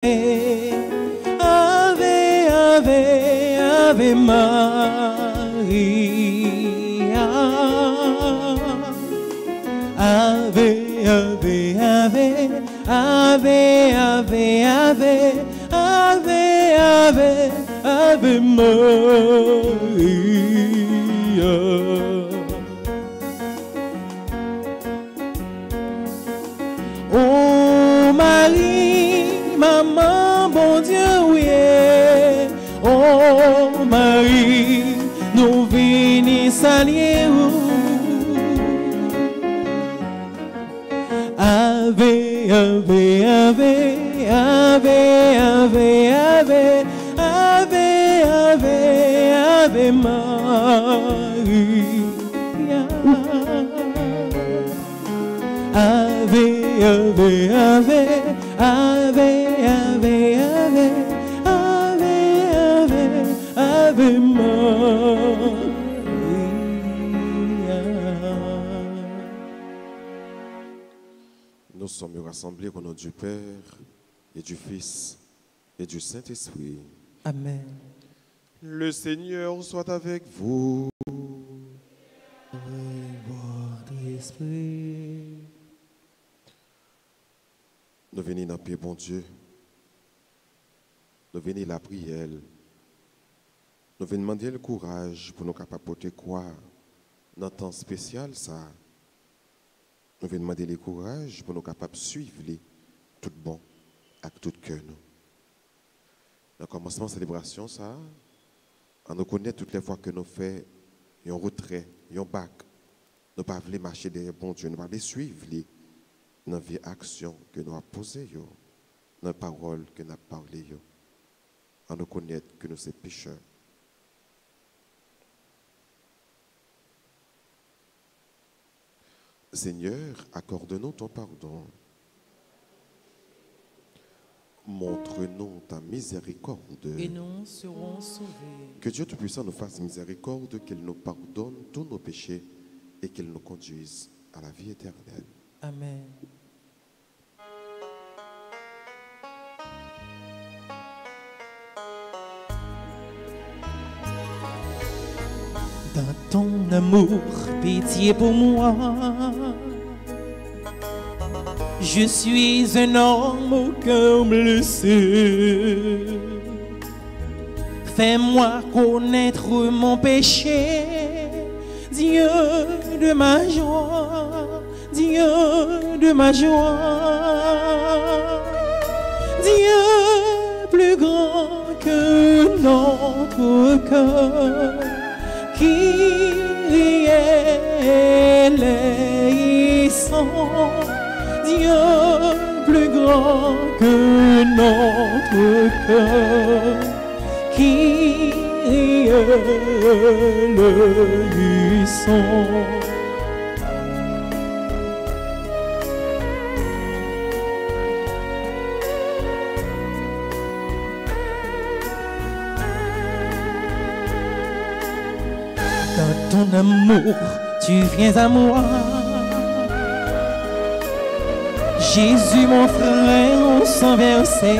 Ave, Ave, Ave Maria. Ave, Ave, Ave, Ave, Ave, Ave, Ave, Ave, Ave Maria. Oh Marie, maman, bon Dieu, oui. Oh Marie, nous venons saluer. Ave, Ave, Ave, Ave, Ave, Ave, Ave, Ave, Ave Maria. Ave, Ave, Ave, Ave, Ave, Ave, Ave, Ave, Ave Maria. Nous sommes rassemblés au nom du Père et du Fils et du Saint-Esprit. Amen. Le Seigneur soit avec vous. Avec votre esprit. Nous venons dans paix, bon Dieu. Nous venons la prière. Nous venons demander le courage pour nous capables de porter quoi dans un temps spécial ça. Nous venons demander le courage pour nous capables de suivre tout bon avec tout cœur nous. Dans le commencement de la célébration ça, on nous connaît toutes les fois que nous faisons un retrait, un bac. Nous ne pouvons pas marcher derrière bon Dieu, nous ne pouvons pas suivre dans la vie action que nous avons posée, dans la parole que nous avons parlé. On nous connaît que nous sommes pécheurs. Seigneur, accorde-nous ton pardon. Montre-nous ta miséricorde. Et nous serons sauvés. Que Dieu Tout-Puissant nous fasse miséricorde, qu'il nous pardonne tous nos péchés et qu'il nous conduise à la vie éternelle. Amen. Dans ton amour, pitié pour moi. Je suis un homme au cœur blessé. Fais-moi connaître mon péché, Dieu de ma joie, Dieu de ma joie. Dieu plus grand que notre cœur, qui est laissant. Dieu plus grand que notre cœur, qui est laissant. Dans ton amour, tu viens à moi. Jésus, mon frère, on s'en versé.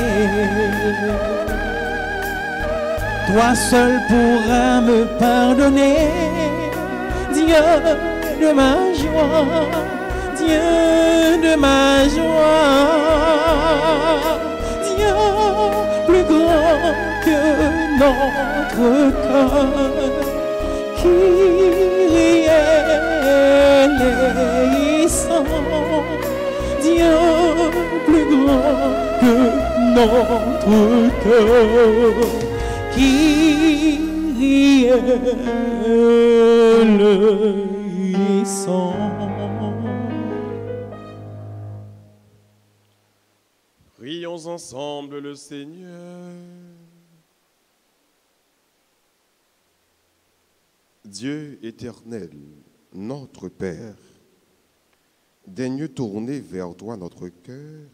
Toi seul pourras me pardonner. Dieu de ma joie, Dieu de ma joie. Dieu plus grand que notre cœur, qui est laissant. Dieu plus grand que notre cœur, qui est laissant. Prions ensemble le Seigneur. Dieu éternel, notre Père, daigne tourner vers toi notre cœur,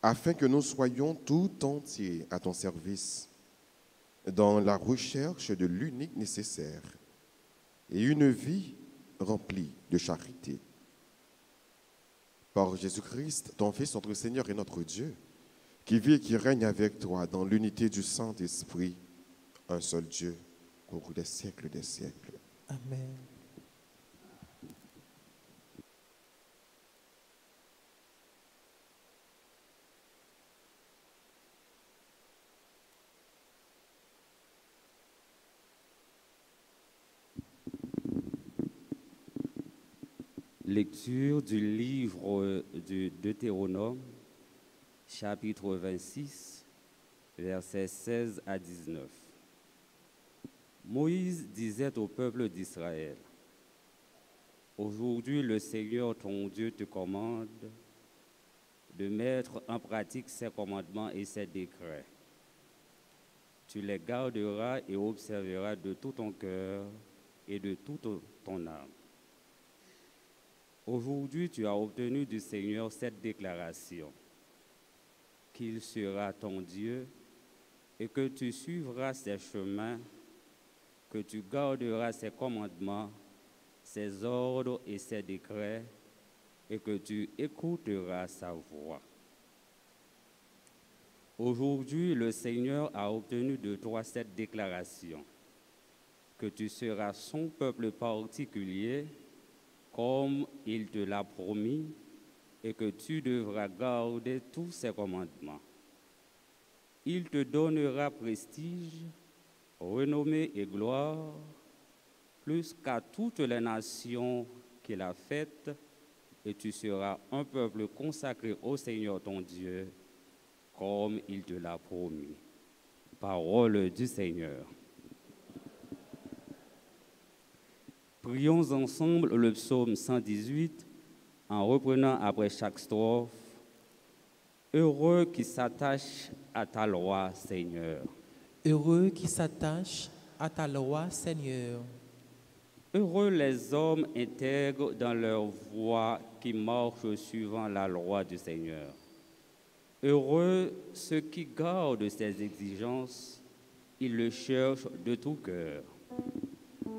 afin que nous soyons tout entiers à ton service, dans la recherche de l'unique nécessaire et une vie remplie de charité. Par Jésus-Christ, ton Fils, notre Seigneur et notre Dieu, qui vit et qui règne avec toi dans l'unité du Saint-Esprit, un seul Dieu, pour les siècles des siècles. Amen. Lecture du livre du Deutéronome, chapitre 26, versets 16 à 19. Moïse disait au peuple d'Israël, « Aujourd'hui, le Seigneur ton Dieu te commande de mettre en pratique ses commandements et ses décrets. Tu les garderas et observeras de tout ton cœur et de toute ton âme. Aujourd'hui, tu as obtenu du Seigneur cette déclaration, qu'il sera ton Dieu et que tu suivras ses chemins, que tu garderas ses commandements, ses ordres et ses décrets, et que tu écouteras sa voix. Aujourd'hui, le Seigneur a obtenu de toi cette déclaration, que tu seras son peuple particulier, comme il te l'a promis, et que tu devras garder tous ses commandements. Il te donnera prestige, renommée et gloire, plus qu'à toutes les nations qu'il a faites, et tu seras un peuple consacré au Seigneur ton Dieu, comme il te l'a promis. Parole du Seigneur. Prions ensemble le psaume 118 en reprenant après chaque strophe. Heureux qui s'attache à ta loi, Seigneur. Heureux qui s'attache à ta loi, Seigneur. Heureux les hommes intègres dans leur voie qui marchent suivant la loi du Seigneur. Heureux ceux qui gardent ses exigences, ils le cherchent de tout cœur.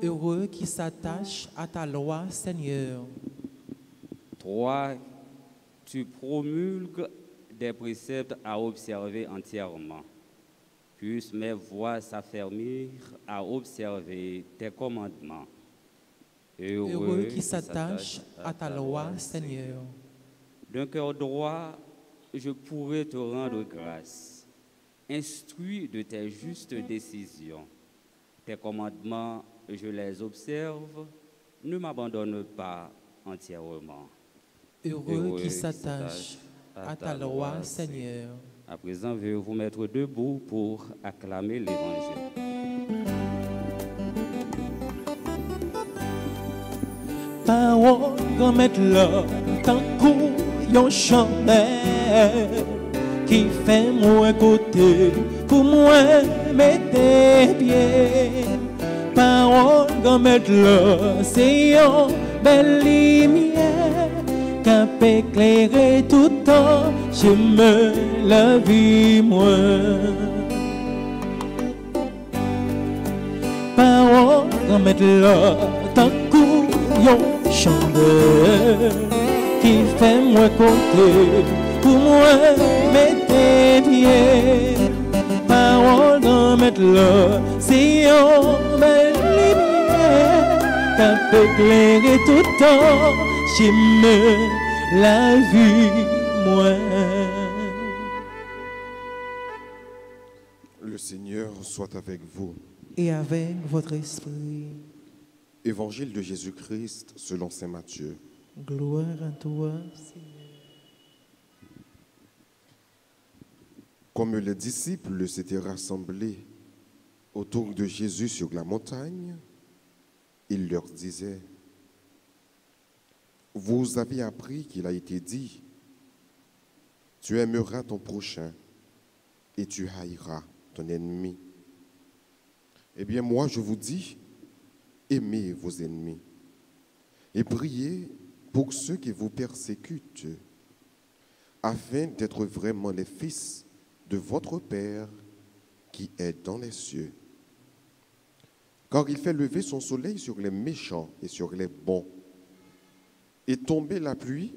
Heureux qui s'attache à ta loi, Seigneur. Toi, tu promulgues des préceptes à observer entièrement. Puissent mes voix s'affermir à observer tes commandements. Heureux qui s'attache à ta loi, Seigneur. D'un cœur droit, je pourrai te rendre grâce. Instruis de tes justes décisions. Tes commandements, je les observe, ne m'abandonne pas entièrement. Heureux qui s'attache à ta loi, Seigneur. À présent, je vais vous mettre debout pour acclamer l'Évangile. Parole qu'on mette là, tant qu'on chandelle qui fait moi côté pour moi mettre pieds. Parole qu'on mette là, c'est une belle lumière qui peut éclairer tout le temps, chemin la vie moi. Parole qu'on mette là, tant qu'on chandelle qui fait moi côté pour moi mettre pieds. Parole dans mettre là, c'est une belle lumière qui peut éclairer tout le temps, chemin la vie moi. Le Seigneur soit avec vous. Et avec votre esprit. Évangile de Jésus-Christ selon saint Matthieu. Gloire à toi, Seigneur. Comme les disciples s'étaient rassemblés autour de Jésus sur la montagne, il leur disait, « Vous avez appris qu'il a été dit, tu aimeras ton prochain et tu haïras ton ennemi. Eh bien, moi, je vous dis, aimez vos ennemis et priez pour ceux qui vous persécutent, afin d'être vraiment les fils de votre Père qui est dans les cieux. Car il fait lever son soleil sur les méchants et sur les bons, et tomber la pluie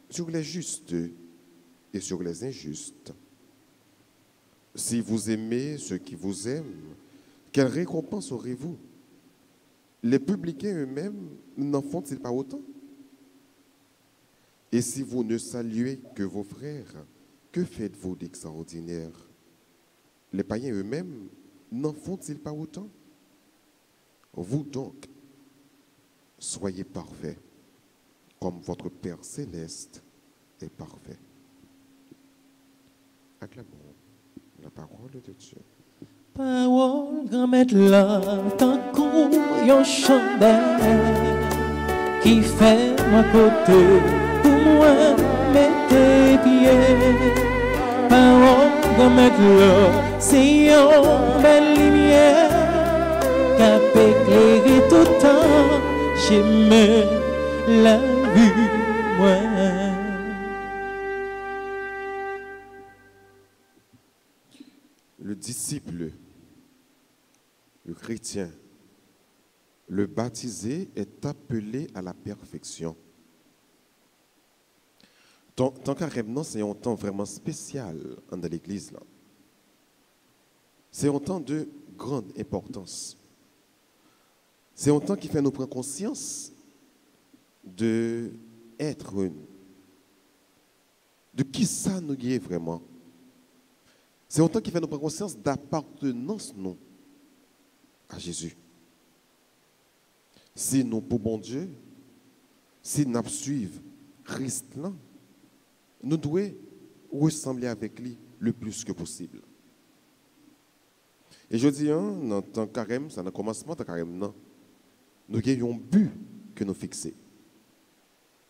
sur les justes et sur les injustes. Si vous aimez ceux qui vous aiment, quelle récompense aurez-vous? Les publicains eux-mêmes n'en font-ils pas autant? Et si vous ne saluez que vos frères, que faites-vous d'extraordinaire? Les païens eux-mêmes n'en font-ils pas autant? Vous donc, soyez parfaits, comme votre Père céleste est parfait. Acclamons la parole de Dieu. Parole grand-mère là, tant qu'on yon chandelle qui fait mon côté pour moi mettre pieds. Parole grand-mère là, c'est une belle lumière qui peut éclairer tout le temps. J'aime la vue, moi. Le disciple, le chrétien, le baptisé est appelé à la perfection. Tant qu'à Remnan, c'est un temps vraiment spécial dans l'Église. C'est un temps de grande importance. C'est un temps qui fait nous prendre conscience de être, de qui ça nous est vraiment. C'est un temps qui fait nous prendre conscience d'appartenance nous à Jésus. Si nous pour bon Dieu, si nous suivons Christ là, nous devons ressembler avec lui le plus que possible. Et je dis, dans le carême, ça n'a commencement de carême, non. Nous avons un but que nous fixons.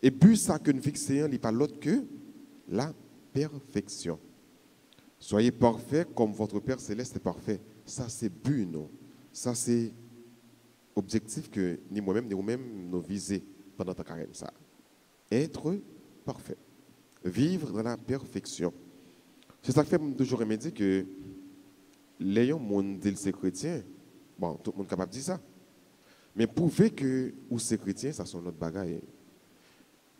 Et but ça que nous fixons, il n'est pas l'autre que la perfection. Soyez parfaits comme votre Père céleste est parfait. Ça, c'est but, non. Ça, c'est objectif que ni moi-même, ni vous-même, nous visons pendant le carême. Ça. Être parfait. Vivre dans la perfection. C'est ça qui fait toujours me dire que les gens qui sont chrétiens, bon, tout le monde est capable de dire ça. Mais prouver que vous êtes chrétien, ça c'est notre bagaille.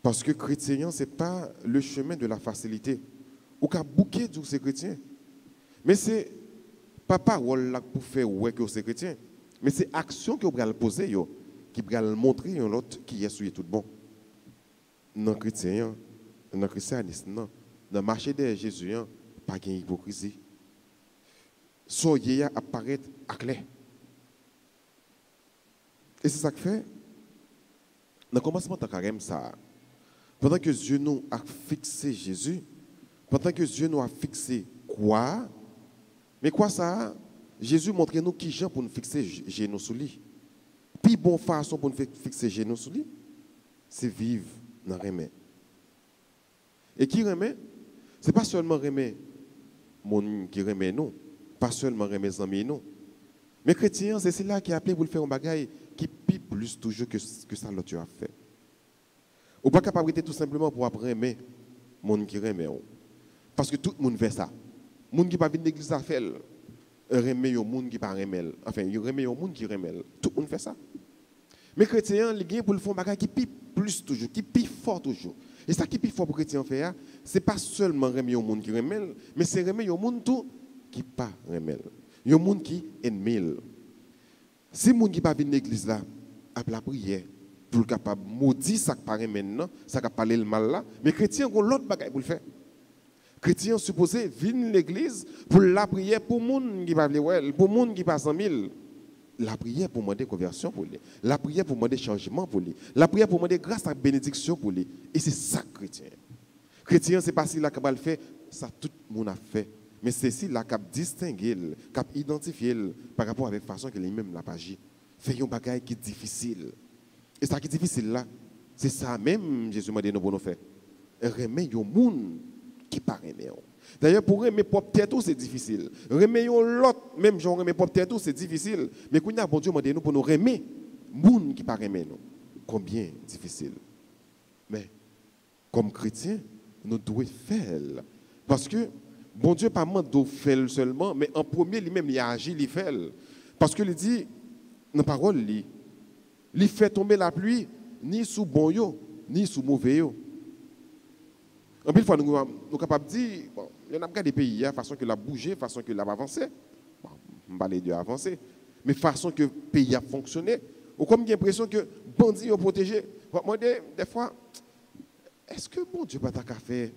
Parce que chrétien, ce n'est pas le chemin de la facilité. Ou qu'à bouquer du c'est chrétien. Mais c'est pas parole là pour faire ouais que c'est chrétien. Mais c'est action que vous allez poser qui va montrer un autre qui est souillé tout bon. Non chrétien, non christianisme, non. Dans le marché de Jésus, pas de hypocrisie. Soyez apparaître à clair. Et c'est ça que fait. Dans le commencement de carême, ça. Pendant que Dieu nous a fixé Jésus, pendant que Dieu nous a fixé quoi? Mais quoi ça? Jésus montre nous qui gens pour nous fixer genoux sous lui. Puis bonne façon pour nous fixer genoux sous lui, c'est vivre dans le remède. Et qui remet? Ce n'est pas seulement remet mon qui remet nous, pas seulement remet les amis nous. Mais chrétien, c'est là qui est appelé pour le faire un bagage qui pie plus toujours que ça l'autre a fait. Ou pas capable tout simplement pour apprendre aimer mon qui remet. Parce que tout le monde fait ça. Les gens qui ne pas venir de l'église à faire, remet les gens qui ne pas remet. Enfin, ils remet les gens qui remet. Tout le monde fait ça. Mais les chrétiens, ils gagnent pour le faire un bagage qui pie plus toujours, qui pie fort toujours. Et ça qui pie fort pour les chrétiens faire, ce n'est pas seulement remet les gens qui remet, mais c'est remet les gens qui ne pas remet. Les gens qui aiment. Si les gens qui ne pas venir de l'église là, après la prière, pour le capable maudire ça qui paraît maintenant, ça qui parler le mal là, mais les chrétiens ont l'autre bagage pour le faire. Les chrétiens supposés viennent l'église pour la prière pour les gens qui ne pas well, pour les gens qui passent 100 000. La prière pour demander conversion pour lui. La prière pour demander changement pour lui. La prière pour demander grâce à bénédiction pour lui. Et c'est ça, chrétien. Chrétien, ce n'est pas si la cabale fait, ça tout le monde a fait. Mais c'est si la cap distinguer, cap identifier par rapport avec la façon que lui-même l'a agi. Fait un bagage qui est difficile. Et ça qui est difficile là, c'est ça même Jésus m'a dit nous pour nous faire. Remettre les gens qui ne remettent pas. D'ailleurs, pour remettre propre tête, c'est difficile. Remettre l'autre, même si on remet propre tête, c'est difficile. Mais quand bon Dieu m'a dit nous pour nous remettre les gens qui ne remettent pas. Combien difficile. Mais comme chrétiens, nous devons faire. Parce que bon Dieu pas de faire seulement, mais en premier, lui-même, il agit, il fait. Parce que il dit, dans la parole, il fait tomber la pluie, ni sous bon yo, ni sous mauvais yo. En plus, nous sommes capables de dire, bon, on a regardé le pays, la façon que l'a bougé, la façon que l'a avancé. Bon, on va les deux avancer. Mais façon que le pays a fonctionné. Ou comme j'ai l'impression que bandits ont protégé. Moi, des fois, est-ce que bon Dieu pas ta fait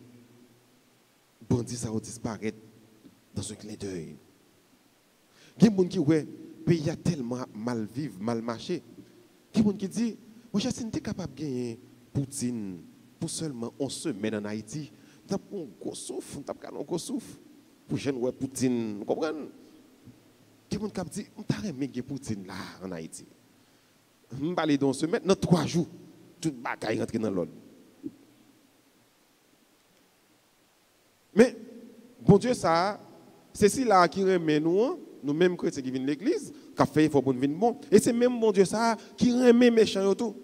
bandits ça va disparaître dans un clin d'œil? Il y a des gens qui ouais, le pays a tellement mal vivre, mal marché. Il y a des gens qui disent, moi, si tu es capable de gagner Poutine pour seulement 11 semaines en Haïti, tu as un gros souffle, tu as un gros souffle. Pour jeune ouais Poutine, vous comprenez? Il y a des gens qui disent, on t'a aimé Poutine là en Haïti. Je parle dans ce mettre dans 3 jours, toute bagaille rentre dans l'ordre. Mais, bon Dieu, ça, c'est si là qui remet nous-mêmes chrétiens qui viennent de l'église, qui a fait il faut pour nous venir bon. Et c'est même bon Dieu ça qui remet méchants tout.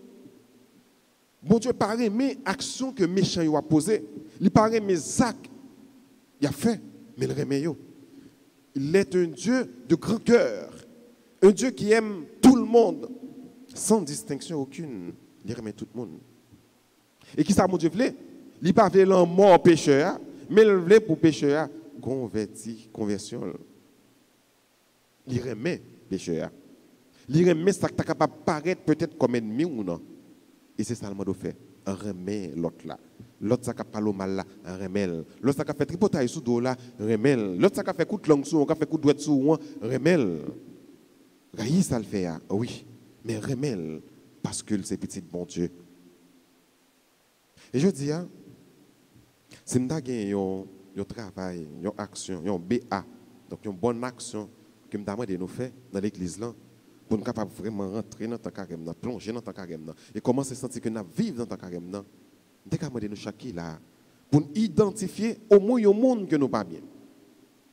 Bon Dieu pas remet action que méchants a posé, il pas remet actes il a fait, mais il remet yo. Il est un Dieu de grand cœur, un Dieu qui aime tout le monde. Sans distinction aucune, il remet tout le monde. Et qui ça, mon Dieu, voulait? Il pas voulu l'en mort pécheur, mais il voulait pour pécheur conversion. Il remet pécheur. Il remet ça qui est capable de paraître peut-être comme ennemi ou non. Et c'est ça le mode fait. On remet l'autre là. L'autre ça qui parle mal là, on remet. L'autre ça qui fait tripotage sous dos là, on remet. L'autre ça qui fait coup de langue sous, on fait coup de doigt sous, on remet. Raïs ça le fait, oui. Mais remel parce que c'est petit bon Dieu. Et je dis, si nous avons un travail, une action, un BA, donc une bonne action que nous avons de nous faire dans l'église là, pour nous capables vraiment rentrer dans ton carême, plonger dans ton carême, et commencer à sentir que nous vivons dans ton carême, nous devons nous chaque là, pour nous identifier au moins un monde que nous pas bien.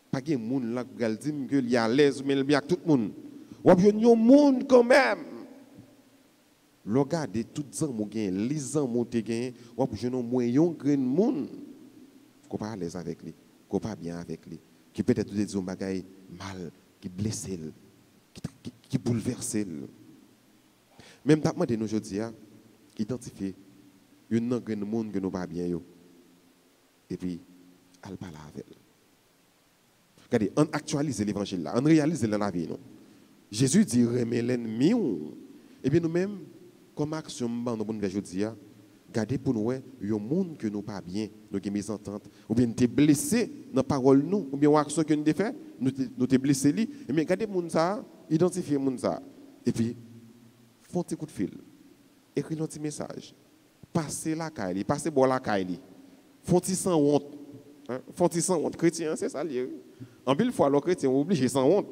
Pas un monde là qui dit qu'il y a l'aise, mais il y a tout le monde. Ou bien un monde quand même. Regardez tout ça, les gens ont gagné, ou bien un moyen grand monde qu'on pas à l'aise avec lui, qu'on pas bien avec lui, qui peut-être des bagailles mal, qui blesse, qui bouleverse. Même d'abord de nous aujourd'hui, identifier un grand monde que nous pas bien et puis elle parle avec elle. Regardez, on actualise l'évangile là, on réalise dans la vie. Jésus dit remet l'ennemi. Et bien nous-mêmes, comme action, nous avons aujourd'hui, regardez pour nous, il y a un monde que nous pas bien, nous avons mis en entente, ou bien nous sommes blessés dans la parole, nous, ou bien une action que nous avons fait, nous sommes blessés. Et bien regardez pour nous ça, identifiez nous ça. Et puis, font un petit coup de fil, écrivez un petit message, passez la caille, passez boire la caille, font un petit sans honte. Font un petit sans honte. Chrétien, c'est ça. En pile fois, les chrétiens sont obligés sans honte.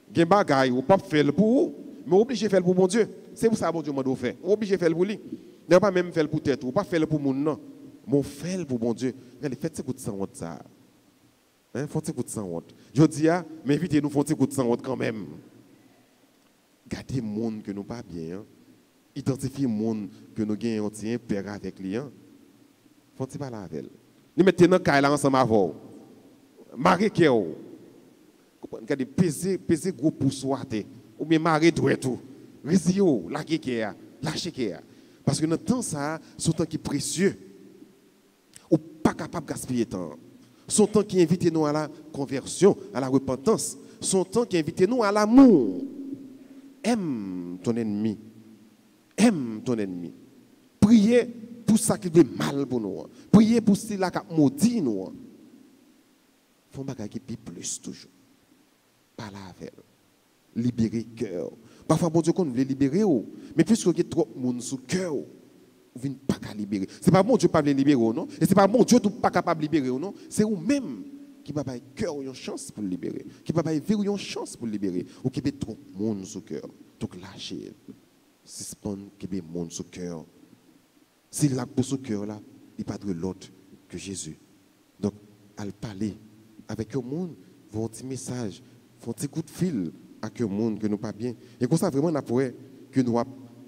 Il y a des bagailles, ou pas faire pour vous, mais obligé de faire pour mon Dieu. C'est pour ça que mon Dieu m'a fait. Obligé de faire pour lui. Ne pas même faire pour tête, ou pas faire pour mon non. Mon faire pour mon Dieu. Regardez, faites ce coup de sang honte ça. Faites ce coup de sang honte. Je dis, mais invitez-nous, faites ce coup de sang honte quand même. Gardez le monde que nous pas bien. Identifiez le monde que nous gagnons, un père avec lui. Faites pas là avec elle. Nous mettons dans le cas ensemble avant. Marie qui est. Regardez, peser gros pour soiter. Ou bien marrer tout. Risio, la qui est. Lâchez qui est. Parce que dans le temps, ça, c'est un temps qui est précieux. Ou pas capable de gaspiller le temps. Son temps qui invite nous à la conversion, à la repentance. Son temps qui invite nous à l'amour. Aime ton ennemi. Aime ton ennemi. Priez pour ça qui est mal pour nous. Priez pour ce qui est maudit nous. Il faut que qui plus toujours. Pas la avec. Libérer le cœur. Parfois, bon Dieu, qu'on veut libérer, mais puisqu'il y a trop de monde sous le cœur, vous ne pas qu'à libérer. Ce n'est pas bon Dieu pas libérer, non? Et ce n'est pas bon Dieu pas capable de libérer, non? C'est vous-même qui va avoir cœur une chance pour le libérer, qui va avoir une chance pour le libérer, ou qui a trop de monde sous le cœur. Donc lâchez, suspendre qui a monde sous le cœur. S'il l'a pour sous le cœur, là, il n'y a pas de l'autre que Jésus. Donc, à parler avec le monde, vont un petit message, font un petit coup de fil à que le monde que nous pas bien. Et comme ça, vraiment, on a que nous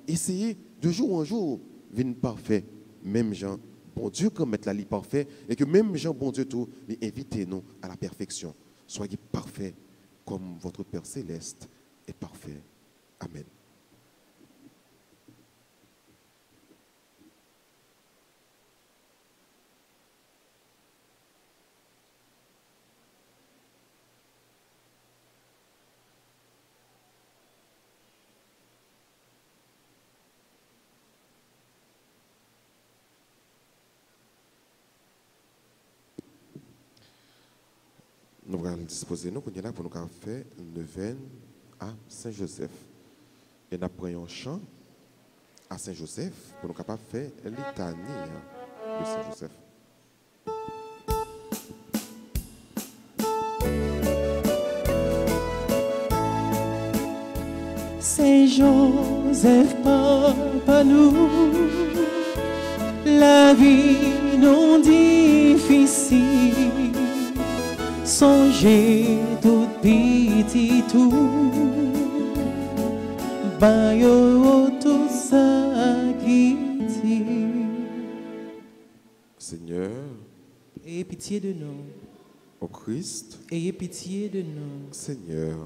essayer de jour en jour, venir parfait, même gens, bon Dieu, comme mettre la lit parfait, et que même gens, bon Dieu, tout, invitez-nous à la perfection. Soyez parfaits comme votre Père céleste est parfait. Amen. Nous allons disposer nous là pour nous faire une neuvaine à Saint-Joseph. Et nous prenons un chant à Saint-Joseph pour nous faire litanie de Saint-Joseph. Saint-Joseph, papa nous, la vie non difficile, songez tout petit tout, bayo tout ça qui Seigneur, ayez pitié de nous. au Christ, Ayez pitié de nous. Seigneur,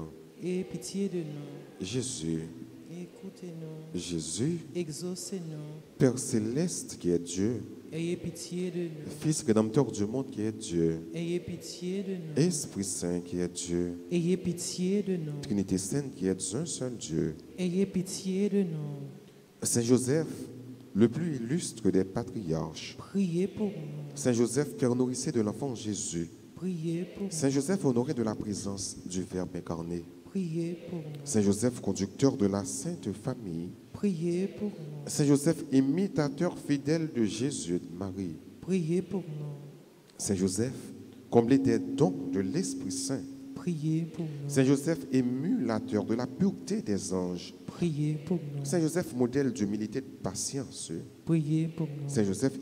Ayez pitié de nous. Jésus, Écoutez-nous. Jésus, Exaucez-nous. Père céleste qui est Dieu, Ayez pitié de nous. Fils rédempteur du monde qui est Dieu, Ayez pitié de nous. Esprit Saint qui est Dieu, Ayez pitié de nous. Trinité Sainte qui est un seul Dieu, Ayez pitié de nous. Saint Joseph, le plus illustre des patriarches, Priez pour nous. Saint Joseph, Père nourricier de l'enfant Jésus, Priez pour nous. Saint Joseph, honoré de la présence du Verbe incarné, Priez pour nous. Saint Joseph, conducteur de la Sainte Famille, Priez pour nous. Saint Joseph, imitateur fidèle de Jésus et de Marie, Priez pour nous. Saint Joseph, comblé des dons de l'Esprit Saint, Priez pour nous. Saint Joseph, émulateur de la pureté des anges, Priez pour nous. Saint Joseph, modèle d'humilité et de patience, Priez pour nous. Saint Joseph,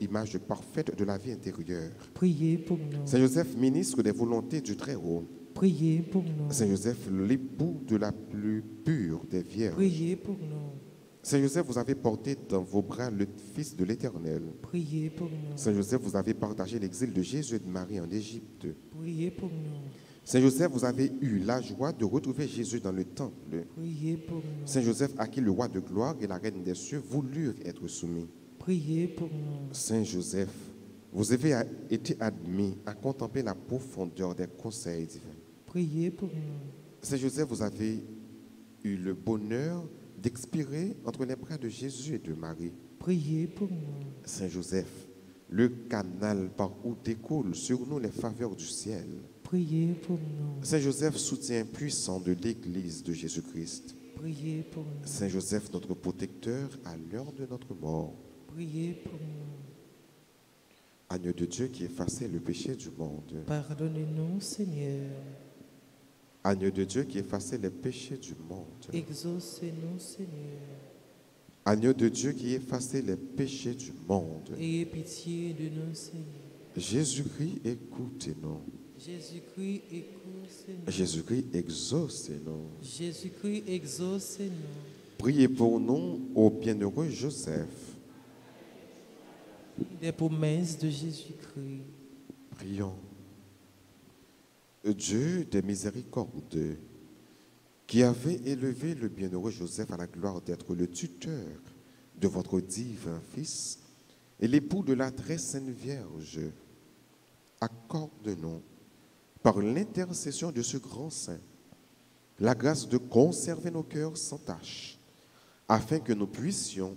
image parfaite de la vie intérieure, Priez pour nous. Saint Joseph, ministre des volontés du Très-Haut, Priez pour nous. Saint Joseph, l'époux de la plus pure des vierges. Priez pour nous. Saint Joseph, vous avez porté dans vos bras le Fils de l'Éternel. Priez pour nous. Saint Joseph, vous avez partagé l'exil de Jésus et de Marie en Égypte. Priez pour nous. Saint Joseph, vous avez eu la joie de retrouver Jésus dans le temple. Priez pour nous. Saint Joseph, à qui le roi de gloire et la reine des cieux voulurent être soumis. Priez pour nous. Saint Joseph, vous avez été admis à contempler la profondeur des conseils divins. Priez pour nous. Saint Joseph, vous avez eu le bonheur d'expirer entre les bras de Jésus et de Marie. Priez pour nous. Saint Joseph, le canal par où découlent sur nous les faveurs du ciel. Priez pour nous. Saint Joseph, soutien puissant de l'Église de Jésus-Christ. Priez pour nous. Saint Joseph, notre protecteur à l'heure de notre mort. Priez pour nous. Agneau de Dieu qui effaçait le péché du monde. Pardonnez-nous, Seigneur. Agneau de Dieu qui effaçait les péchés du monde. Exaucez-nous, Seigneur. Agneau de Dieu qui effaçait les péchés du monde. Ayez pitié de nous, Seigneur. Jésus-Christ, écoutez-nous. Jésus-Christ, exaucez-nous. Jésus-Christ, exaucez-nous. Jésus-Christ, exaucez-nous. Priez pour nous, ô bienheureux Joseph. Des promesses de Jésus-Christ. Prions. Dieu des miséricordes, qui avait élevé le bienheureux Joseph à la gloire d'être le tuteur de votre divin Fils et l'époux de la très sainte Vierge, accorde-nous, par l'intercession de ce grand saint, la grâce de conserver nos cœurs sans tache, afin que nous puissions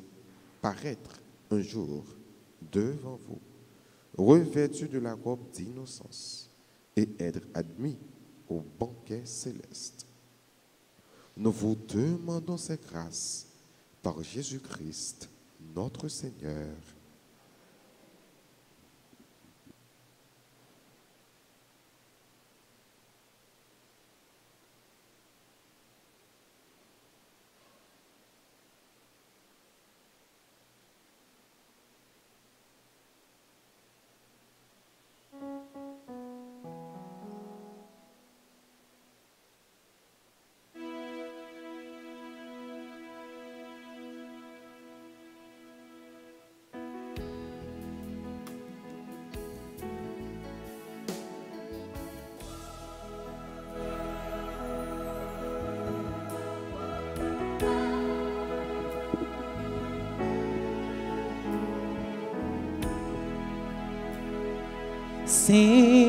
paraître un jour devant vous, revêtus de la robe d'innocence, et être admis au banquet céleste. Nous vous demandons ces grâces par Jésus-Christ, notre Seigneur.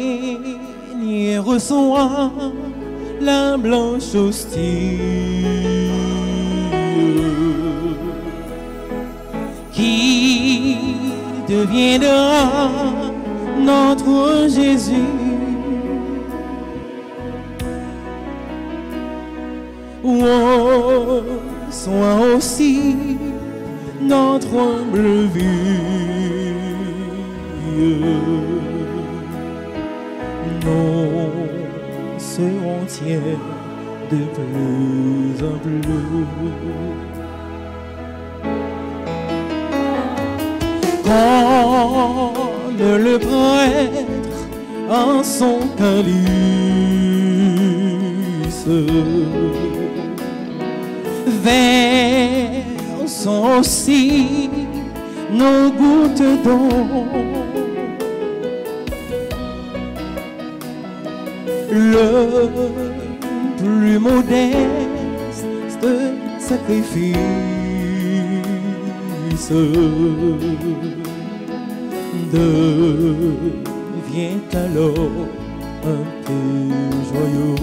Seigneur, reçois la blanche hostie qui deviendra notre Jésus. Oh, sois aussi notre humble vie. Nous serons tiers de plus en plus. Comme le prêtre en son calice, versons aussi nos gouttes d'eau. Le plus modeste sacrifice devient alors un peu joyeux.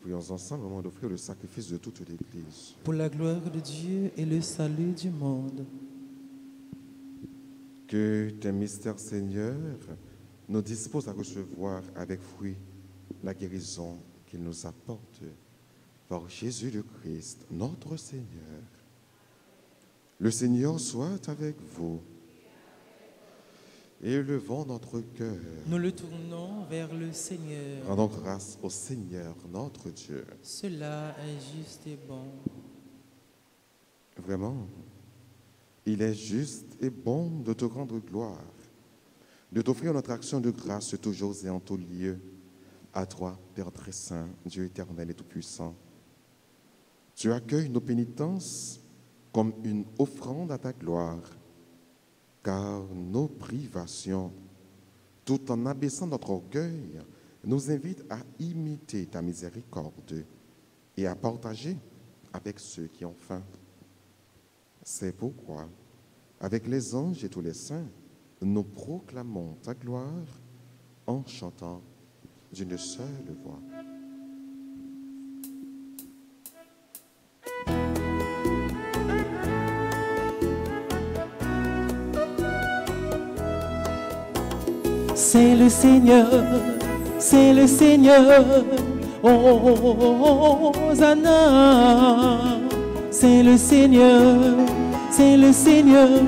Prions ensemble au moment d'offrir le sacrifice de toute l'Église. Pour la gloire de Dieu et le salut du monde. Que tes mystères, Seigneur, nous disposent à recevoir avec fruit la guérison qu'il nous apporte par Jésus le Christ, notre Seigneur. Le Seigneur soit avec vous. Élevons notre cœur. Nous le tournons vers le Seigneur. Rendons grâce au Seigneur, notre Dieu. Cela est juste et bon. Vraiment, il est juste et bon de te rendre gloire, de t'offrir notre action de grâce toujours et en tout lieu. À toi, Père très saint, Dieu éternel et tout-puissant. Tu accueilles nos pénitences comme une offrande à ta gloire, car nos privations, tout en abaissant notre orgueil, nous invitent à imiter ta miséricorde et à partager avec ceux qui ont faim. C'est pourquoi, avec les anges et tous les saints, nous proclamons ta gloire en chantant d'une seule voix. C'est le Seigneur, c'est le Seigneur, Hosanna. C'est le Seigneur,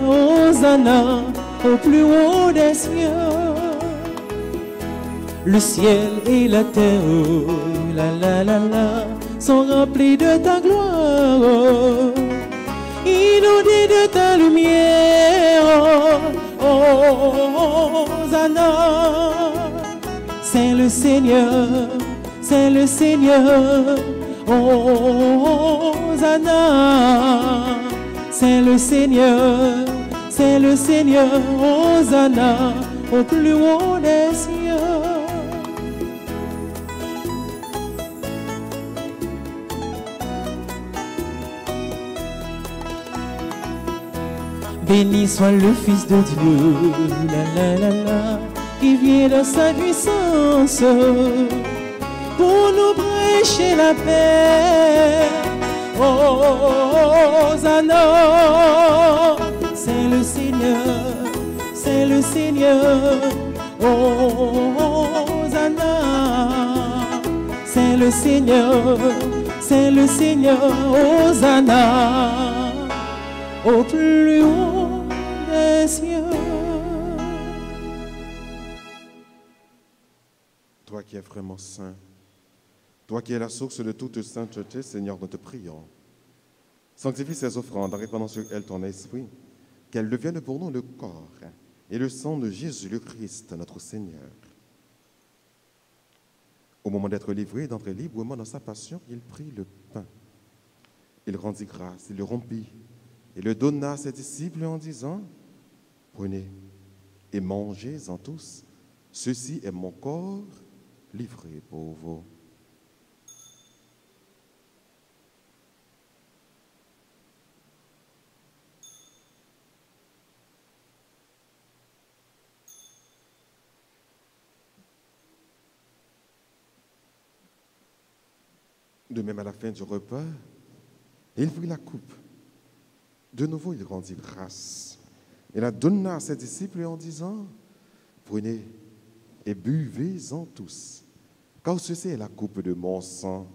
Hosanna, au plus haut des cieux. Le ciel et la terre, la la la la, sont remplis de ta gloire. Inondés de ta lumière, Hosanna. C'est le Seigneur, Hosanna. C'est le Seigneur, Hosanna, au plus haut des cieux. Béni soit le Fils de Dieu, la la la la, qui vient de sa puissance pour nous prêcher la paix. Hosanna, c'est le Seigneur, Hosanna, c'est le Seigneur, Hosanna, au plus haut des cieux. Toi qui es vraiment saint, toi qui es la source de toute sainteté, Seigneur, nous te prions. Sanctifie ces offrandes en répandant sur elles ton esprit, qu'elles deviennent pour nous le corps et le sang de Jésus le Christ, notre Seigneur. Au moment d'être livré et d'entrer librement dans sa passion, il prit le pain. Il rendit grâce, il le rompit et le donna à ses disciples en disant, « Prenez et mangez-en tous, ceci est mon corps livré pour vous. » De même, à la fin du repas, il prit la coupe. De nouveau, il rendit grâce. Il la donna à ses disciples en disant, prenez et buvez-en tous, car ceci est la coupe de mon sang,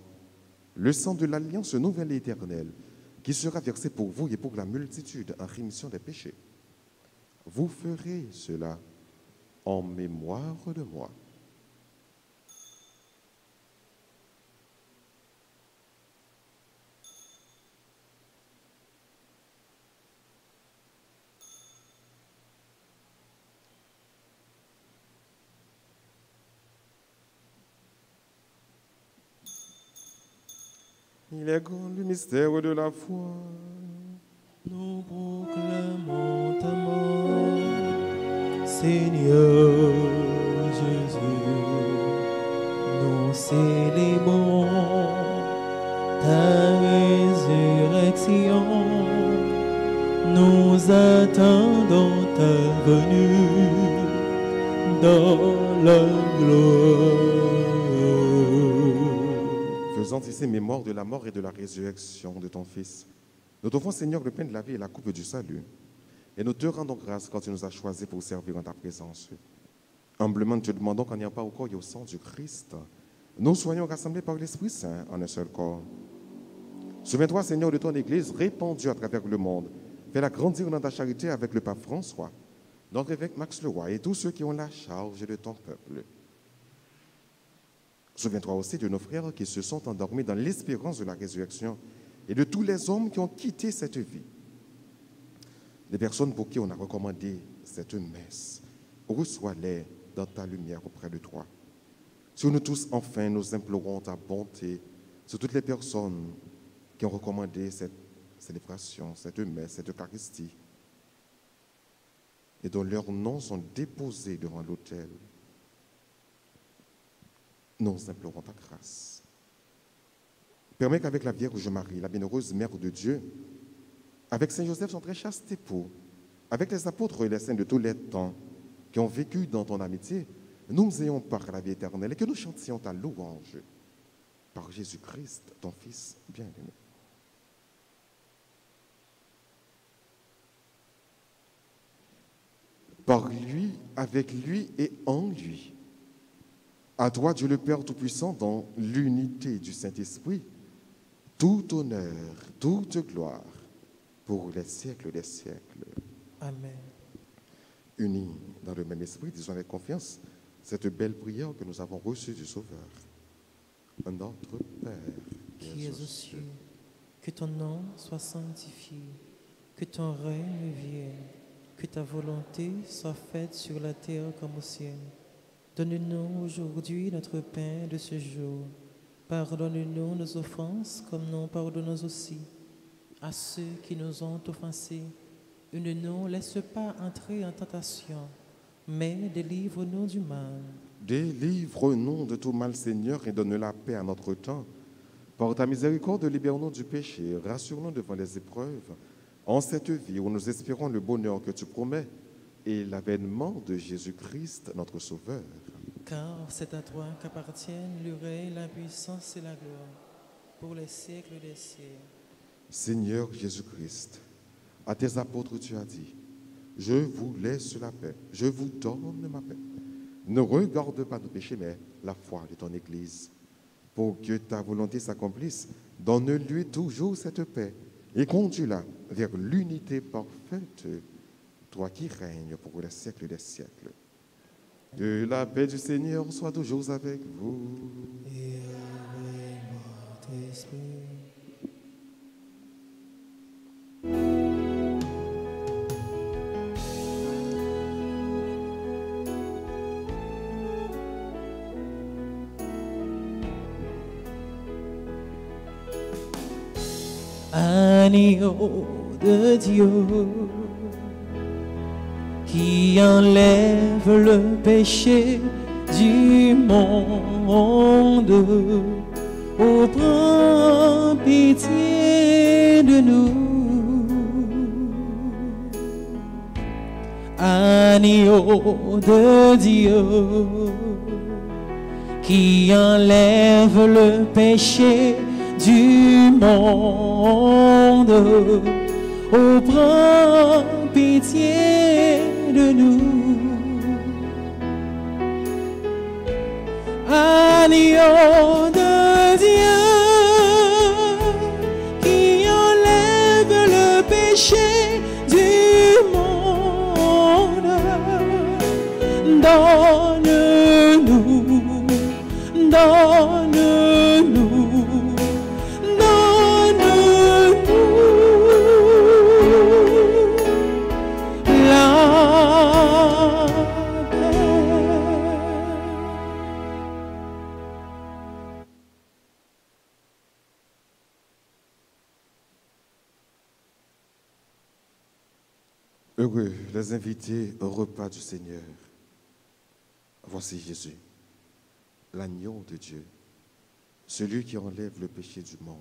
le sang de l'alliance nouvelle et éternelle, qui sera versé pour vous et pour la multitude en rémission des péchés. Vous ferez cela en mémoire de moi. Il est grand le mystère de la foi. Nous proclamons ta mort, Seigneur Jésus. Nous célébrons ta résurrection. Nous attendons ta venue dans la gloire. Faisant ici mémoire de la mort et de la résurrection de ton Fils, nous t'offrons, Seigneur, le pain de la vie et la coupe du salut. Et nous te rendons grâce quand tu nous as choisis pour servir en ta présence. Humblement, nous te demandons qu'en n'y a pas au corps et au sang du Christ, nous soyons rassemblés par l'Esprit Saint en un seul corps. Souviens-toi, Seigneur, de ton Église répandue à travers le monde. Fais-la grandir dans ta charité avec le pape François, notre évêque Max Leroy et tous ceux qui ont la charge de ton peuple. Souviens-toi aussi de nos frères qui se sont endormis dans l'espérance de la résurrection et de tous les hommes qui ont quitté cette vie. Les personnes pour qui on a recommandé cette messe, reçois-les dans ta lumière auprès de toi. Sur nous tous, enfin, nous implorons ta bonté sur toutes les personnes qui ont recommandé cette célébration, cette messe, cette Eucharistie, et dont leurs noms sont déposés devant l'autel. Nous implorons ta grâce. Permets qu'avec la Vierge Marie, la bienheureuse Mère de Dieu, avec Saint Joseph, son très chaste époux, avec les apôtres et les saints de tous les temps qui ont vécu dans ton amitié, nous ayons part à la vie éternelle et que nous chantions ta louange par Jésus-Christ, ton Fils bien-aimé. Par lui, avec lui et en lui. À toi, Dieu le Père Tout-Puissant, dans l'unité du Saint-Esprit, tout honneur, toute gloire, pour les siècles des siècles. Amen. Unis dans le même esprit, disons avec confiance cette belle prière que nous avons reçue du Sauveur. Notre Père, qui es aux cieux, que ton nom soit sanctifié, que ton règne vienne, que ta volonté soit faite sur la terre comme au ciel. Donne-nous aujourd'hui notre pain de ce jour. Pardonne-nous nos offenses comme nous pardonnons aussi à ceux qui nous ont offensés. Et ne nous laisse pas entrer en tentation, mais délivre-nous du mal. Délivre-nous de tout mal, Seigneur, et donne la paix à notre temps. Par ta miséricorde, libère-nous du péché, rassure-nous devant les épreuves, en cette vie où nous espérons le bonheur que tu promets et l'avènement de Jésus-Christ, notre Sauveur. Car c'est à toi qu'appartiennent le règne, la puissance et la gloire, pour les siècles des siècles. Seigneur Jésus-Christ, à tes apôtres tu as dit, je vous laisse la paix, je vous donne ma paix. Ne regarde pas nos péchés, mais la foi de ton Église. Pour que ta volonté s'accomplisse, donne-lui toujours cette paix et conduis-la vers l'unité parfaite, toi qui règnes pour les siècles des siècles. Que la paix du Seigneur soit toujours avec vous. Et avec votre esprit. Agneau de Dieu qui enlève le péché du monde, oh, prends pitié de nous. Agneau de Dieu qui enlève le péché du monde. Oh, prends pitié de nous. Agneau de Dieu qui enlève le péché du monde, donne-nous, donne-nous, donne-nous la paix. Heureux les invités au repas du Seigneur. Voici Jésus, l'agneau de Dieu, celui qui enlève le péché du monde.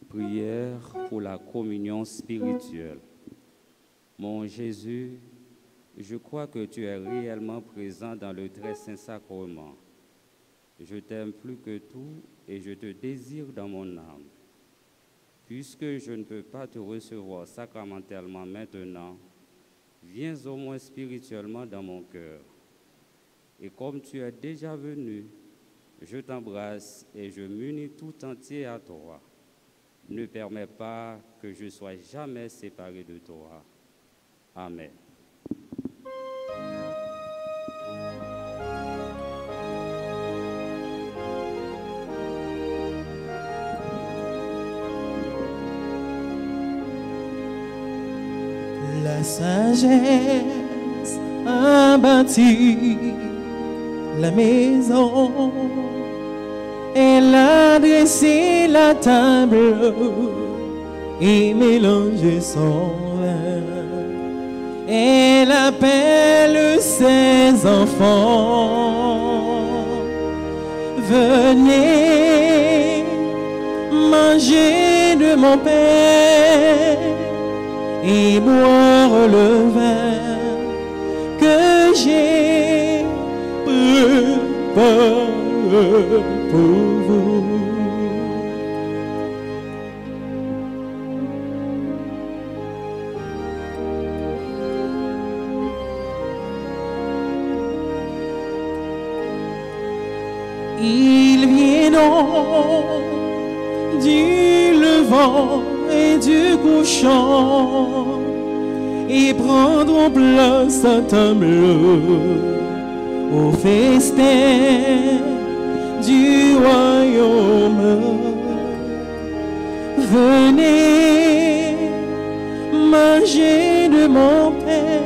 Prière pour la communion spirituelle. Mon Jésus, je crois que tu es réellement présent dans le très saint sacrement. Je t'aime plus que tout et je te désire dans mon âme. Puisque je ne peux pas te recevoir sacramentellement maintenant, viens au moins spirituellement dans mon cœur. Et comme tu es déjà venu, je t'embrasse et je m'unis tout entier à toi. Ne permets pas que je sois jamais séparé de toi. Amen. La sagesse a bâti la maison. Elle a dressé la table et mélangé son vin. Elle appelle ses enfants. Venez manger de mon pain et boire le vin que j'ai préparé pour vous. Ils viendront du levant et du couchant et prendront place à table au festin du royaume. Venez manger de mon pain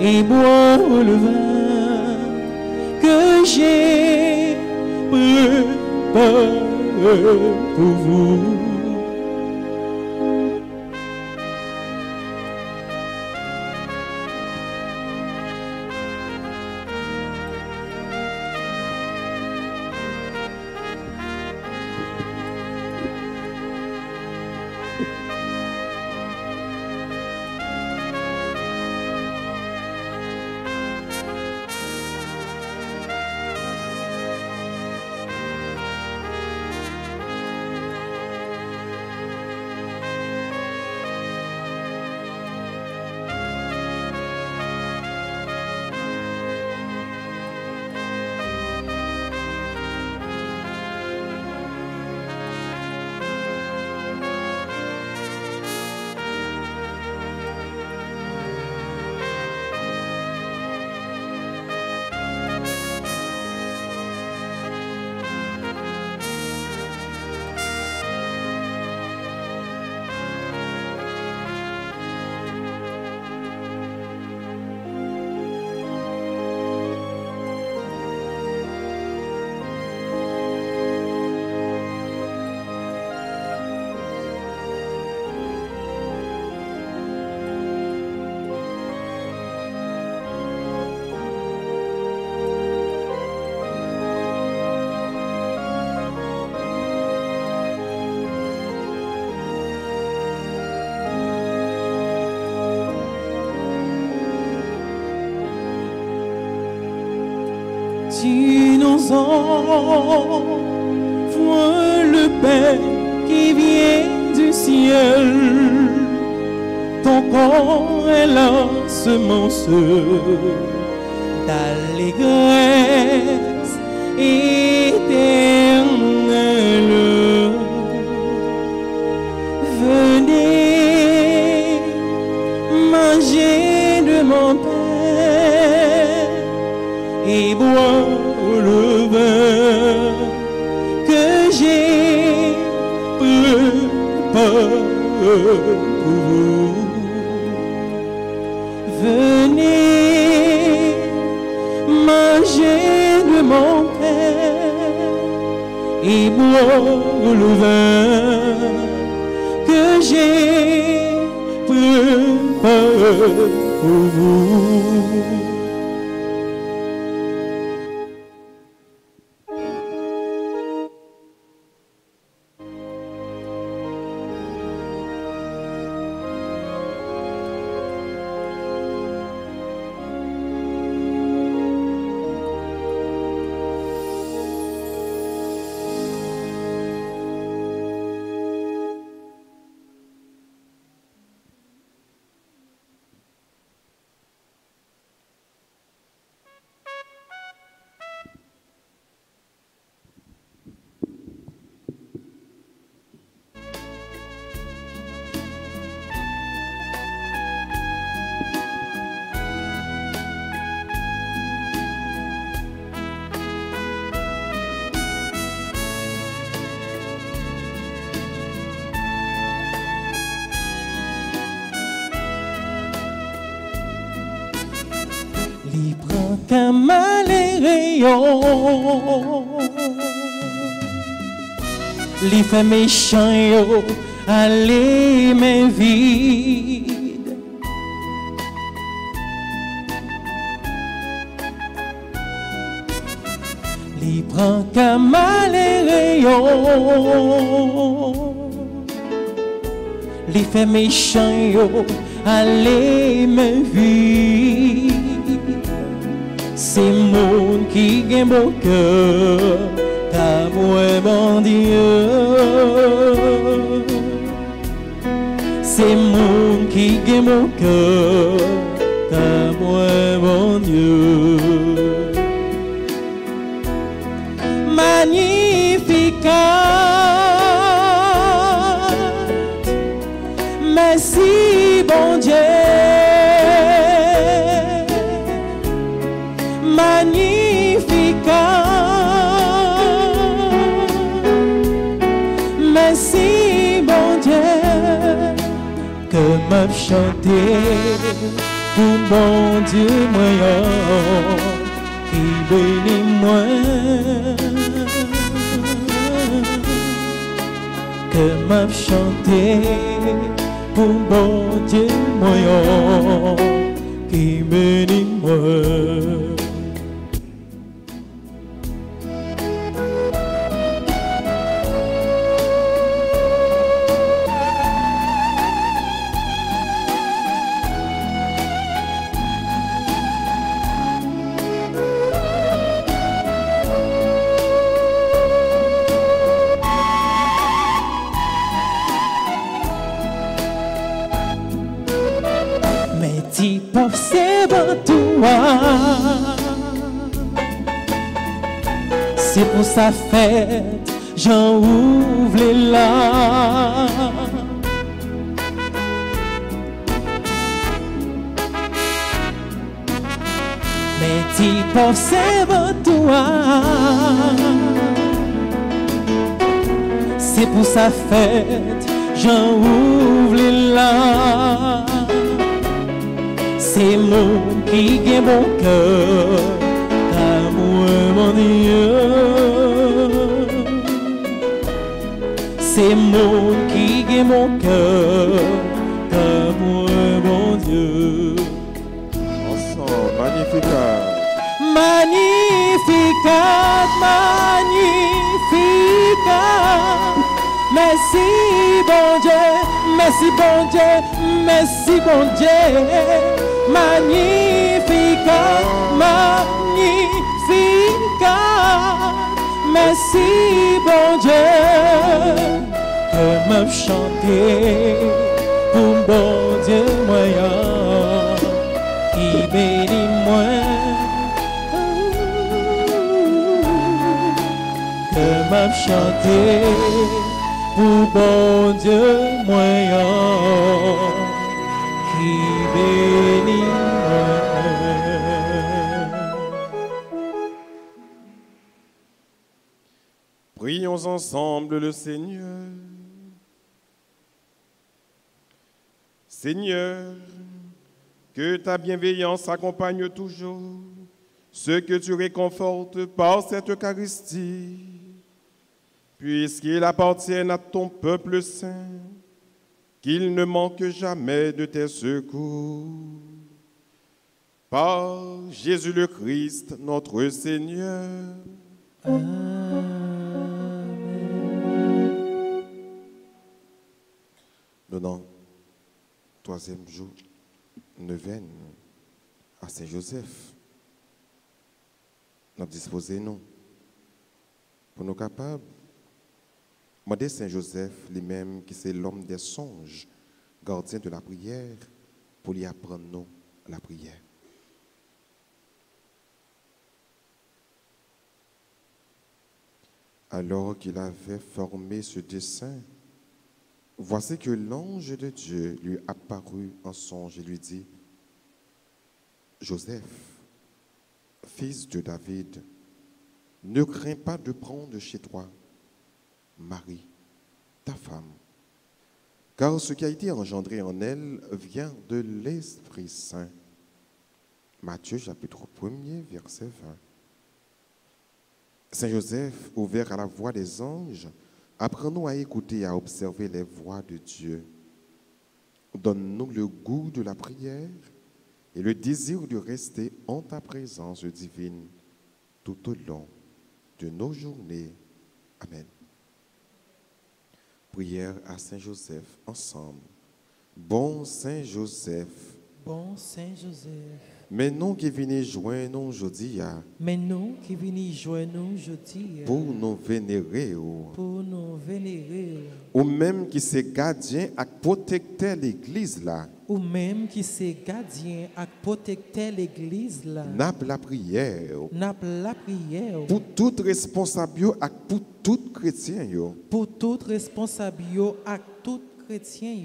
et boire le vin que j'ai préparé pour vous. vois le pain qui vient du ciel. Ton corps est la semence d'allégresse éternelle. Venez manger de mon pain et boire le vin que j'ai préparé pour vous. Venez manger de mon pain et boire le vin que j'ai préparé pour vous. Comme les rayons, les faits méchants yo, allez mains vides. Les prend comme les rayons, les faits méchants yo, allez mains vides. C'est monde qui gagne mon cœur, ta moi mon Dieu. C'est monde qui gagne mon cœur, ta moi mon Dieu. Magnificat, merci bon Dieu. Magnificat, merci bon Dieu, que m'a chanté pour bon Dieu moyen qui bénit moi, que m'a chanté pour bon Dieu moyen qui bénit moi. C'est pour sa fête, j'en ouvre les larmes. Mais t'y observe toi. C'est pour sa fête, j'en ouvre les larmes. C'est mon qui gagne mon cœur, amour mon Dieu. C'est mon qui gagne mon cœur, amour mon Dieu. Ensemble, Magnificat. Magnificat, Magnificat. Merci bon Dieu, merci bon Dieu, merci bon Dieu. Magnificat, Magnificat. merci, bon Dieu, que m'a chanté pour bon Dieu moyen qui bénit moi. Que m'a chanté pour bon Dieu moyen qui bénit moi. Prions ensemble le Seigneur. Seigneur, que ta bienveillance accompagne toujours ceux que tu réconfortes par cette Eucharistie, puisqu'ils appartiennent à ton peuple saint, qu'ils ne manquent jamais de tes secours. Par Jésus le Christ, notre Seigneur. Donnant troisième jour, neuvaine à Saint-Joseph. Nous disposons nous pour nous capables de demander Saint-Joseph lui-même qui c'est l'homme des songes, gardien de la prière, pour lui apprendre nous la prière. Alors qu'il avait formé ce dessein, voici que l'ange de Dieu lui apparut en songe et lui dit: Joseph, fils de David, ne crains pas de prendre chez toi Marie, ta femme, car ce qui a été engendré en elle vient de l'Esprit Saint. Matthieu chapitre 1er, verset 20. Saint Joseph, ouvert à la voix des anges, apprends-nous à écouter et à observer les voix de Dieu. Donne-nous le goût de la prière et le désir de rester en ta présence divine tout au long de nos journées. Amen. Prière à Saint Joseph ensemble. Bon Saint Joseph, Bon Saint Joseph, mais nous qui venons joindre nous aujourd'hui, mais nous qui venons joindre nous aujourd'hui, pour nous vénérer, pour nous vénérer, ou même qui c'est gardien et protecteur l'église là, ou même qui c'est gardien et protecteur l'église là, n'a la prière, n'a la prière, pour tout responsable et pour tout chrétien, pour tout responsable et tout chrétien.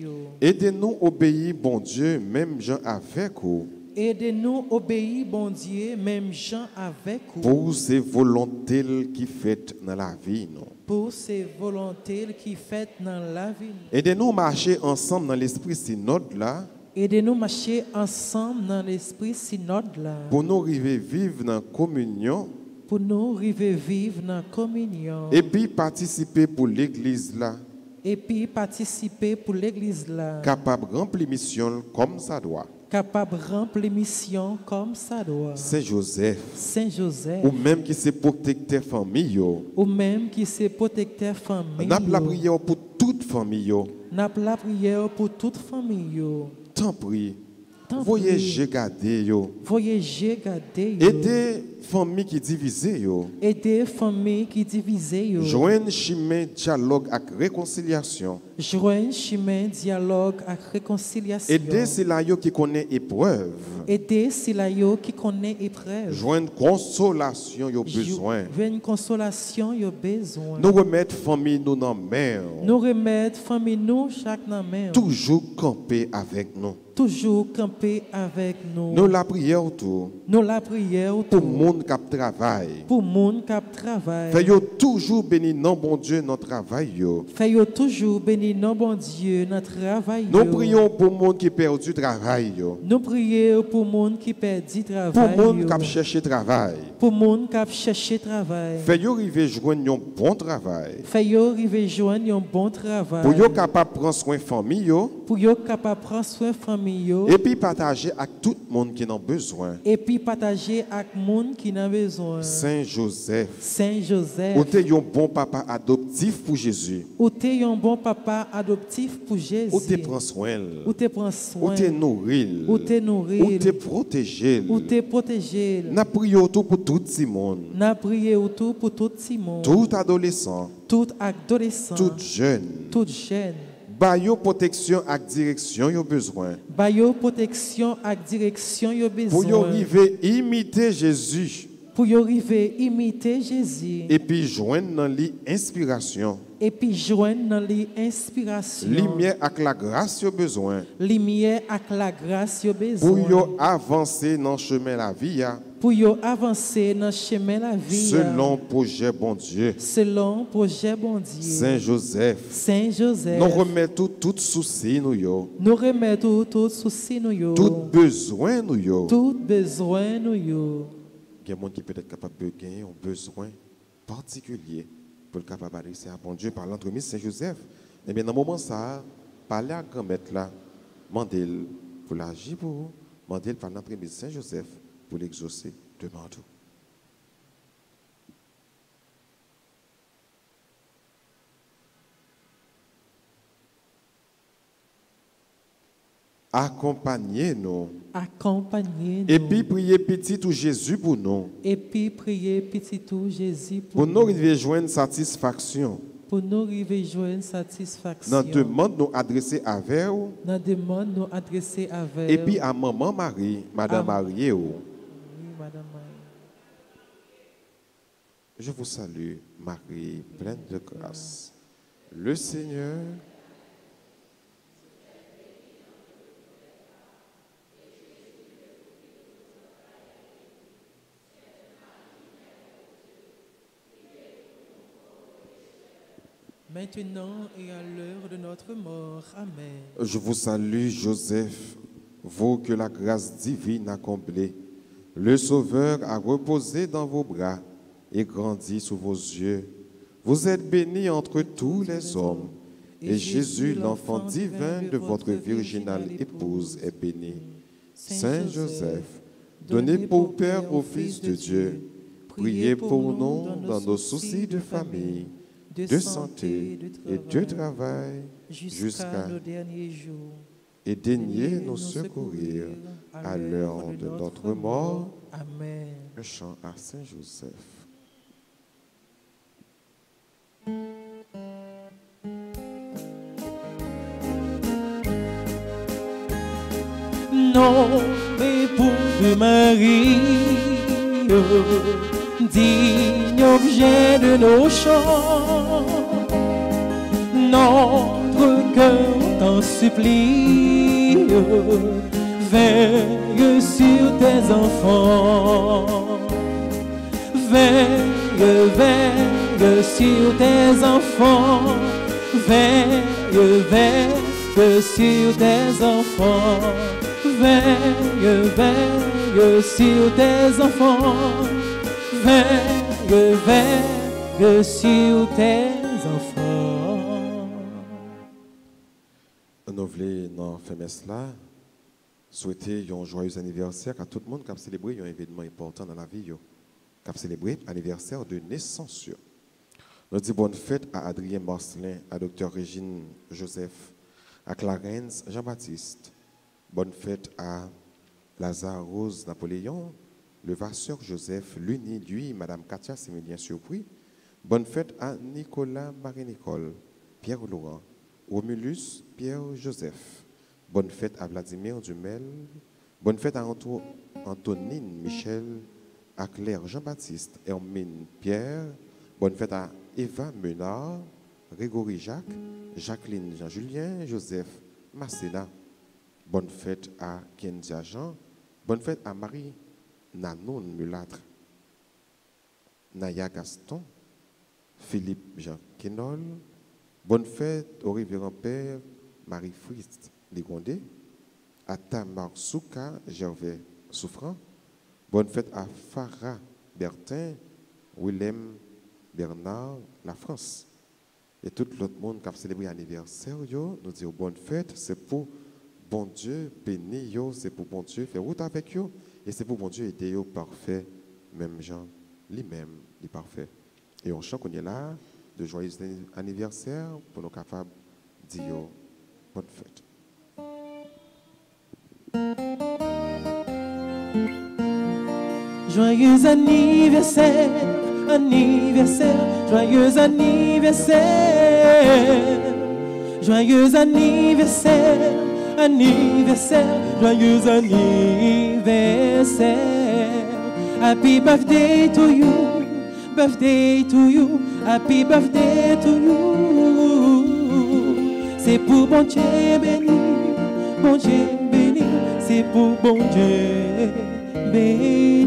aidez-nous obéir, bon Dieu, même gens avec vous. Aidez-nous obéir, bon Dieu, même gens avec vous. Pour ces volontés qui fait dans la vie, non. Pour ces volontés qui fait dans la vie. Aidez-nous marcher ensemble dans l'esprit synode là. Aidez-nous marcher ensemble dans l'esprit synode là. Pour nous arriver vivre dans la communion. Pour nous arriver vivre dans la communion. Et puis participer pour l'église là. Et puis participer pour l'église là. Capable de remplir mission comme ça doit. Capable de remplir mission comme ça doit. Saint Joseph. Saint Joseph. Ou même qui c'est protecteur famille. Ou même qui c'est protecteur famille. N'a la prière pour toute famille. N'a la prière pour toute famille. Tant pis. Voyez garder yo. Voyez garder yo. Aidez famille qui divisée yo. Aider famille qui divisée yo. Joindre chemin dialogue avec réconciliation. Joindre chemin dialogue avec réconciliation. Aider c'est là yo qui connaît épreuve. Aider c'est là yo qui connaît épreuve. Joindre consolation yo besoin. Joindre consolation yo besoin. Nous remettre famille nous dans main. Nous remettre famille nous chaque dans main. Toujours camper avec nous. Toujours camper avec nous. Nous la prière tout. Nous la prière pour le monde qui travaille. Pour le monde qui travaille. Fais-yo toujours béni non bon Dieu notre travail yo. Fais-yo toujours béni non bon Dieu notre travail. Nous prions pour le monde qui perd du travail yo. Nous prions pour le monde qui perd du travail. Pour le monde qui cherche travail. Pour le monde qui cherche travail. Fais-yo arriver joindre un bon travail. Fais-yo arriver joindre un bon travail. Pour yo capable prendre soin famille yo. pour yo capable prendre soin de famille yo, et puis partager avec tout le monde qui en a besoin. et puis partager avec monde qui n'a besoin. Saint Joseph, Saint Joseph, ou t'es un bon papa adoptif pour Jésus. ou t'es un bon papa adoptif pour Jésus. Ou t'es prend soin. Ou t'es prend Ou soin. t'es nourri. Ou t'es nourri. Ou t'es protégé. Ou t'es protégé. N'a prié autour pour tout le monde. N'a prié autour pour tout le monde. Tout adolescent. Tout adolescent. Tout jeune. Tout jeune. Bayo protection avec direction yo besoin. Bayo protection avec direction yo besoin. Pour yo arriver imiter Jésus. Pour y arriver imiter Jésus. Et puis joindre dans l'inspiration. Et puis joindre dans l'inspiration. Lumière avec la grâce yo besoin. Lumière avec la grâce yo besoin. Pour yo avancer dans le chemin la vie. Pour y avancer dans le chemin la vie. Selon projet bon Dieu. Selon projet bon Dieu. Saint Joseph. Saint Joseph. Nous remettons tout souci nous yo. Nous remettons tout souci nous yo. Tout besoin nous yo. Tout besoin nous yo. Il y a des gens qui peut être capable de gagner un besoin particulier pour le capable d'adresser à bon Dieu par l'entremise Saint Joseph. Et bien dans le moment ça, parler à grand-maître là, mandel pour l'agir pour vous, mandel par l'entremise Saint Joseph pour l'exaucer devant tout. Accompagnez-nous. Accompagnez-nous. Et puis priez petit tout Jésus pour nous. Et puis priez petit tout Jésus Pour nous arriver joindre satisfaction. Pour nous arriver joindre satisfaction. Dans demande nous adresser à vous. Dans demande nous adresser à vous. Et puis à maman Marie, Madame Marie. Oui, Madame Marie. Je vous salue, Marie, pleine de grâce. Le Seigneur. Maintenant et à l'heure de notre mort. Amen. Je vous salue, Joseph, vous que la grâce divine a comblé. Le Sauveur a reposé dans vos bras et grandi sous vos yeux. Vous êtes bénie entre tous les hommes, et Jésus, l'enfant divin de votre virginale épouse, est béni. Saint Joseph, donnez pour Père au Fils de Dieu, priez pour nous dans nos soucis de famille, de santé et de travail jusqu'à nos derniers jours. et daignez nous secourir à l'heure de notre mort. Amen. Le chant à Saint Joseph. Non, époux de Marie, digne objet de nos chants, notre cœur t'en supplie, veille sur tes enfants, veille, veille sur tes enfants, veille, veille sur tes enfants, veille, veille sur tes enfants, veille, veille sur tes enfants. Nous voulons, dans la là, souhaiter un joyeux anniversaire à tout le monde qui a célébré un événement important dans la vie, qui a célébré l'anniversaire de naissance. Nous disons bonne fête à Adrien Marcelin, à Dr Régine Joseph, à Clarence Jean-Baptiste. Bonne fête à Lazare Rose Napoléon, le Vasseur Joseph, l'Uni, lui, Madame Katia Sémilien Surpris. Bonne fête à Nicolas Marie-Nicole, Pierre Laurent, Romulus Pierre Joseph. Bonne fête à Vladimir Dumel. Bonne fête à Antonine Michel, à Claire Jean-Baptiste, Hermine Pierre. Bonne fête à Eva Menard, Grégory Jacques, Jacqueline Jean-Julien, Joseph Masséna. Bonne fête à Kendia Jean. Bonne fête à Marie Nanon Mulâtre, Naya Gaston, Philippe Jean Kenol. Bonne fête au révérend père Marie-Frist Ligondé, à Tamar Souka Gervais Souffrant. Bonne fête à Farah Bertin, Willem Bernard La France. Et tout l'autre monde qui a célébré l'anniversaire, nous disons bonne fête, c'est pour bon Dieu bénir, c'est pour bon Dieu faire route avec eux, et c'est pour bon Dieu aider eux parfait, même Jean, lui-même, il est parfait. Et on chante qu'on est là, de joyeux anniversaire, pour nous capables de dire bonne fête. Joyeux anniversaire, anniversaire, joyeux anniversaire, joyeux anniversaire, anniversaire, joyeux anniversaire. Happy birthday to you, birthday to you, happy birthday to you. C'est pour bon Dieu béni, c'est pour bon Dieu béni.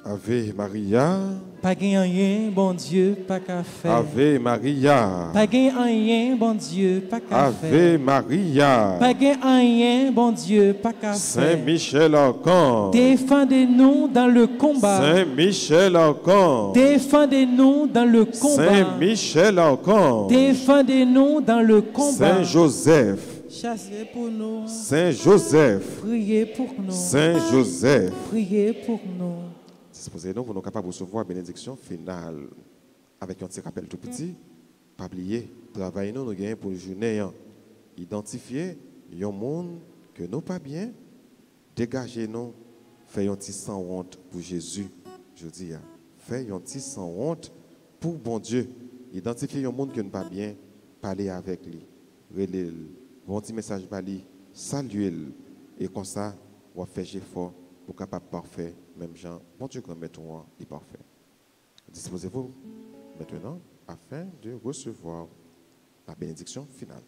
Ave Maria. Pas gain rien, bon Dieu, pas qu'à faire. Ave Maria. Pas gain rien, bon Dieu, pas qu'à faire. Ave Maria. Pas gain rien, bon Dieu, pas qu'à faire. Saint Michel Archange. Défendez-nous dans le combat. Saint Michel Archange. Défendez-nous dans le combat. Saint Michel Archange. Défendez-nous dans le combat. Saint Joseph. Chassez pour nous. Saint Joseph. Priez pour nous. Saint Joseph. Priez pour nous. Disposez-nous pour nous capables de recevoir la bénédiction finale avec un petit rappel tout petit. Pas oublier, travaillez nous gagnons pour le journée. Identifier un monde que nous pas bien. Dégagez-nous. Faites un petit sans honte pour Jésus. Je dis, faites un petit sans honte pour bon Dieu. Identifiez un monde que nous pas bien. Parlez avec lui. Relève. Un petit message pour lui. Saluez-le. Et comme ça, on va faire effort pour capable parfait. Même Jean, bon Dieu, comme mettons est parfait. Disposez-vous maintenant afin de recevoir la bénédiction finale.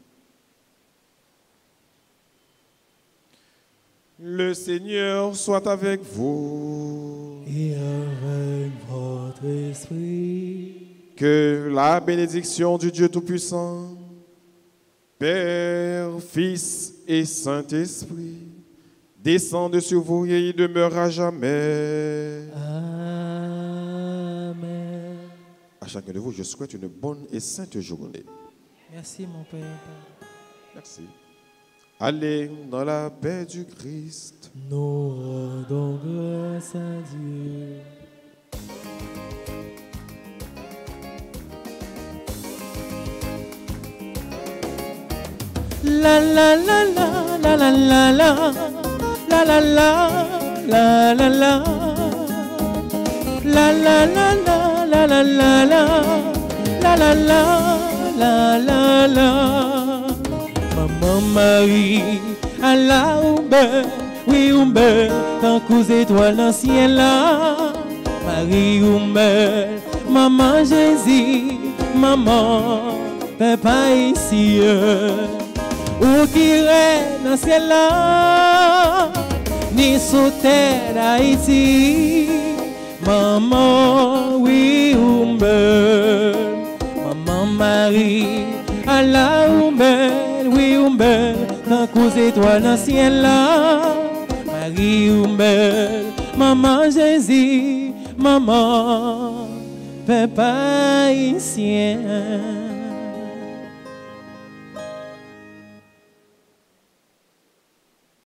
Le Seigneur soit avec vous. Et avec votre esprit. Que la bénédiction du Dieu Tout-Puissant, Père, Fils et Saint-Esprit, descende sur vous et y demeure à jamais. Amen. À chacun de vous, je souhaite une bonne et sainte journée. Merci, mon Père. Merci. Allez dans la paix du Christ. Nous rendons grâce à Dieu. La la la la la la la la. La la la la la la la la la la la la la la la la la la. Maman Marie à la oumbe, oui oumbe, tant qu'aux étoiles dans le ciel là. Marie oumbe, maman Jésus, maman papa ici. Ou qui règne dans le ciel là, ni sous terre d'Haïti. Maman, oui, maman Marie, à la oui, tant qu'aux étoiles dans le ciel là. Marie, maman Jésus, maman, papa haïtien.